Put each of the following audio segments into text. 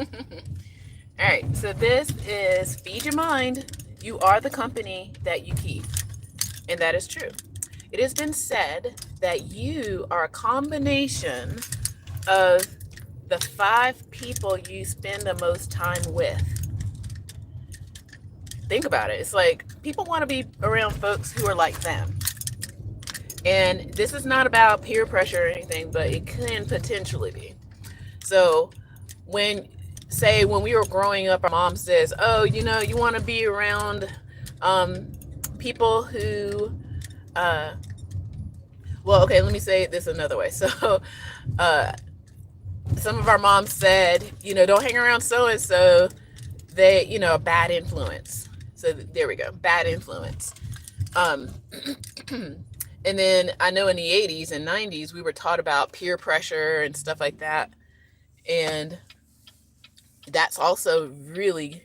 All right, so this is Feed Your Mind. You are the company that you keep. And that is true. It has been said that you are a combination of the 5 people you spend the most time with. Think about it. It's like people want to be around folks who are like them. And this is not about peer pressure or anything, but it can potentially be. So, when when we were growing up, our mom says, "Oh, you want to be around um, people who uh, well, okay, let me say this another way." So, uh, some of our moms said, don't hang around so and so. They, a bad influence. So there we go, bad influence. Um, and then I know in the 80s and 90s, we were taught about peer pressure and stuff like that. And that's also really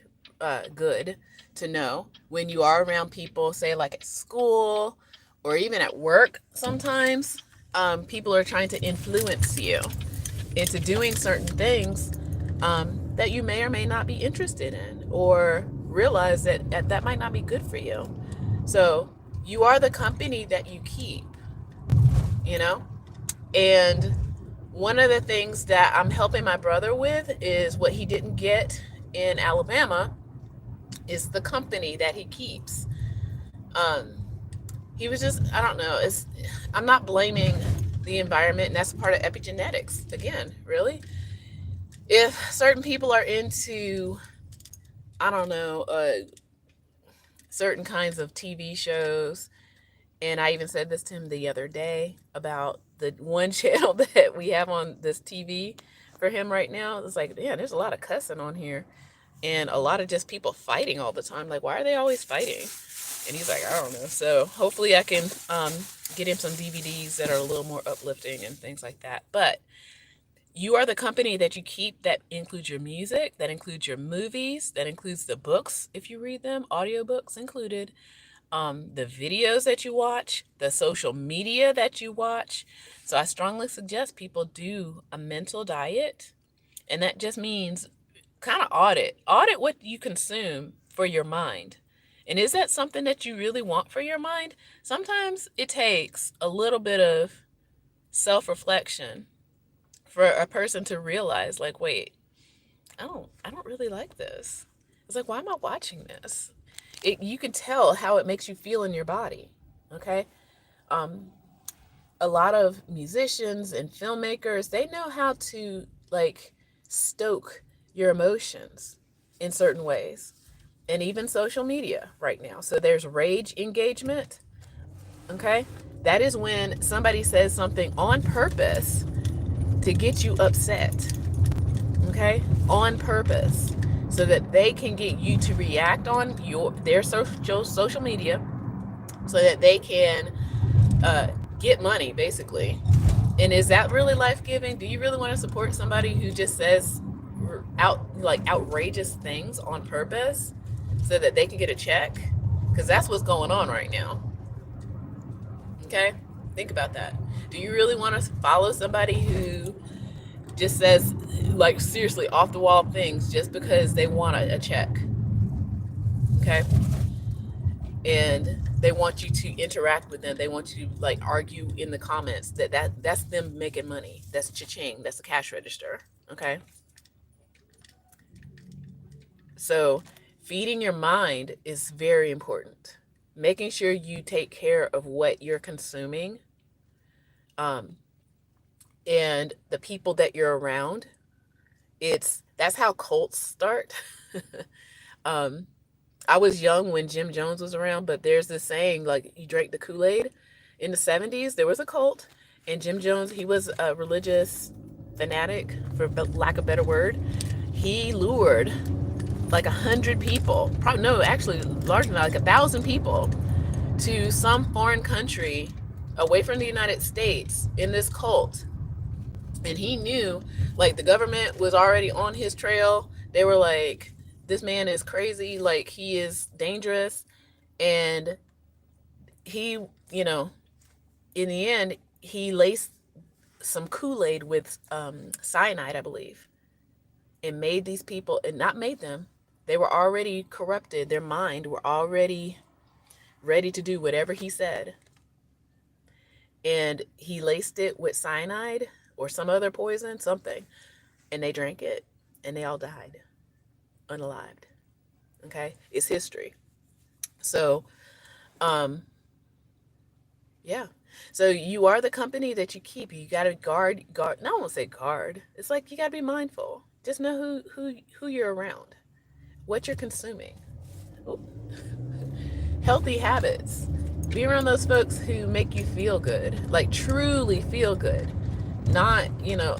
good to know when you are around people, say like at school or even at work sometimes. People are trying to influence you into doing certain things that you may or may not be interested in, or realize that might not be good for you. So you are the company that you keep, you know? And one of the things that I'm helping my brother with is what he didn't get in Alabama is the company that he keeps. Um, he was just, I don't know, I'm not blaming the environment, and that's part of epigenetics. Again, really, if certain people are into, I don't know, certain kinds of TV shows, and I even said this to him the other day about the one channel that we have on this TV for him right now. It's like, yeah, there's a lot of cussing on here and a lot of just people fighting all the time. Like, why are they always fighting? And he's like, I don't know. So hopefully I can get him some DVDs that are a little more uplifting and things like that. But you are the company that you keep. That includes your music, that includes your movies, that includes the books if you read them, audiobooks included, the videos that you watch, the social media that you watch. So I strongly suggest people do a mental diet. And that just means kind of audit what you consume for your mind. And is that something that you really want for your mind? Sometimes it takes a little bit of self-reflection for a person to realize, like, wait, I don't really like this. It's like, why am I watching this? You can tell how it makes you feel in your body. Okay. um a lot of musicians and filmmakers, they know how to, like, stoke your emotions in certain ways. And even social media right now, so there's rage engagement. Okay, that is when somebody says something on purpose to get you upset. Okay, on purpose, so that they can get you to react on their social media, so that they can uh, get money, basically. And is that really life giving? Do you really want to support somebody who just says outrageous things on purpose so that they can get a check? Because that's what's going on right now. Okay, think about that. Do you really want to follow somebody who just says, like, seriously off the wall things just because they want a check? Okay, and they want you to interact with them. They want you to, like, argue in the comments. That's them making money. That's cha-ching. That's the cash register. Okay. So feeding your mind is very important. Making sure you take care of what you're consuming, um, and the people that you're around. That's how cults start. um, I was young when Jim Jones was around, but there's this saying, like, you drank the Kool-Aid. In the 70s, there was a cult, and Jim Jones, he was a religious fanatic, for lack of a better word. He lured like 100 people, probably no, actually larger than that, like 1,000 people, to some foreign country away from the United States in this cult. And he knew, like, the government was already on his trail. They were like, this man is crazy, like, he is dangerous. And he, you know, in the end, he laced some Kool-Aid with cyanide, I believe. and made these people, and not made them, they were already corrupted. Their mind were already ready to do whatever he said. And he laced it with cyanide or some other poison, something, and they drank it and they all died unalived. Okay? It's history. So, um, yeah. So you are the company that you keep. You gotta guard. No, I won't say guard. It's like you gotta be mindful. Just know who you're around, what you're consuming. Ooh. Healthy habits. Be around those folks who make you feel good, like truly feel good, not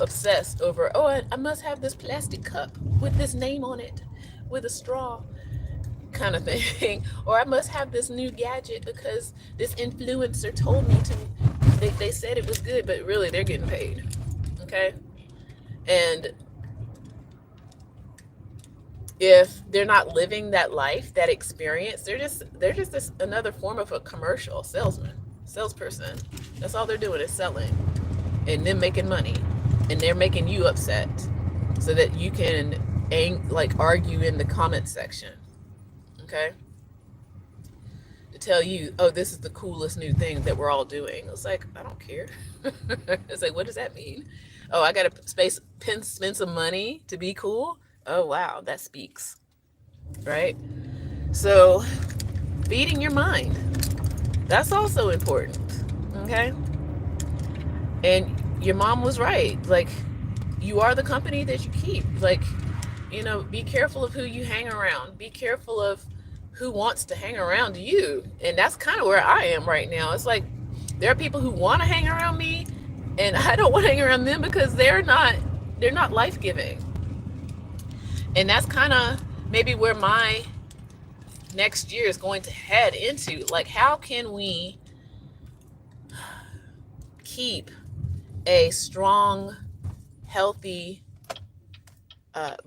obsessed over. Oh, I must have this plastic cup with this name on it, with a straw, kind of thing. Or I must have this new gadget because this influencer told me to. They said it was good, but really they're getting paid. Okay? And if they're not living that life, that experience, they're just another form of a commercial salesperson. That's all they're doing is selling and then making money. And they're making you upset so that you can argue in the comment section. Okay? To tell you, oh, this is the coolest new thing that we're all doing. It's like, I don't care. It's like, what does that mean? Oh, I got to spend some money to be cool? Oh, wow, that speaks, right? So, feeding your mind, that's also important, okay? And your mom was right. Like, you are the company that you keep. Like, be careful of who you hang around. Be careful of who wants to hang around you. And that's kind of where I am right now. It's like there are people who want to hang around me, and I don't want to hang around them because they're not life-giving. And that's kind of maybe where my next year is going to head into. Like, how can we keep a strong, healthy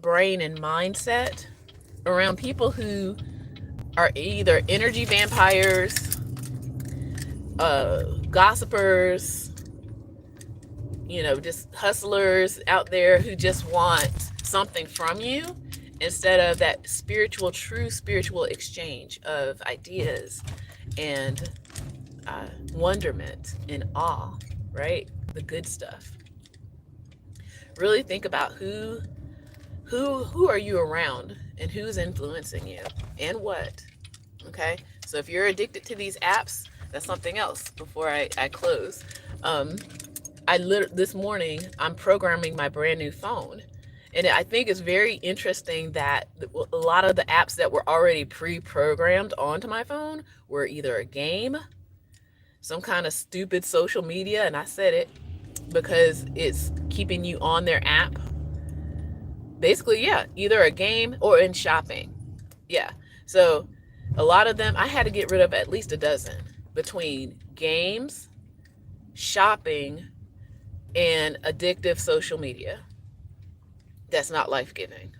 brain and mindset around people who are either energy vampires, gossipers, just hustlers out there who just want something from you, instead of that true spiritual exchange of ideas and wonderment and awe, right? The good stuff. Really think about who are you around and who's influencing you and what. Okay? So if you're addicted to these apps, that's something else before I close. This morning, I'm programming my brand new phone. And I think it's very interesting that a lot of the apps that were already pre-programmed onto my phone were either a game, some kind of stupid social media, and I said it because it's keeping you on their app. Basically, yeah, either a game or in shopping. Yeah. So a lot of them, I had to get rid of at least a dozen, between games, shopping, and addictive social media. That's not life-giving.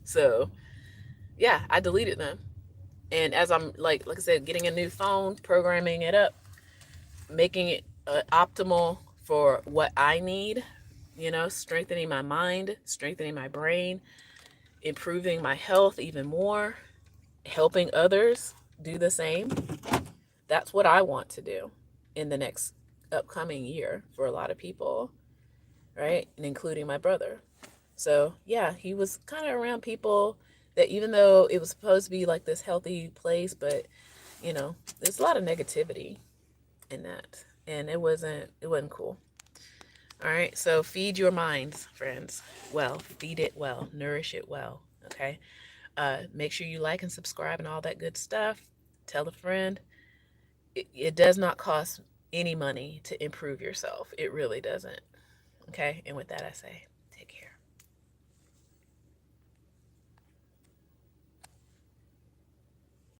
So, yeah, I deleted them. And as I'm like I said, getting a new phone, programming it up, making it optimal for what I need, strengthening my mind, strengthening my brain, improving my health even more, helping others do the same. That's what I want to do in the next upcoming year for a lot of people, right? And including my brother. So, yeah, he was kind of around people that, even though it was supposed to be like this healthy place, but there's a lot of negativity in that, and it wasn't cool. All right, so feed your minds, friends. Well, feed it well, nourish it well. Okay, make sure you like and subscribe and all that good stuff. Tell a friend. It does not cost any money to improve yourself. It really doesn't. Okay, and with that, I say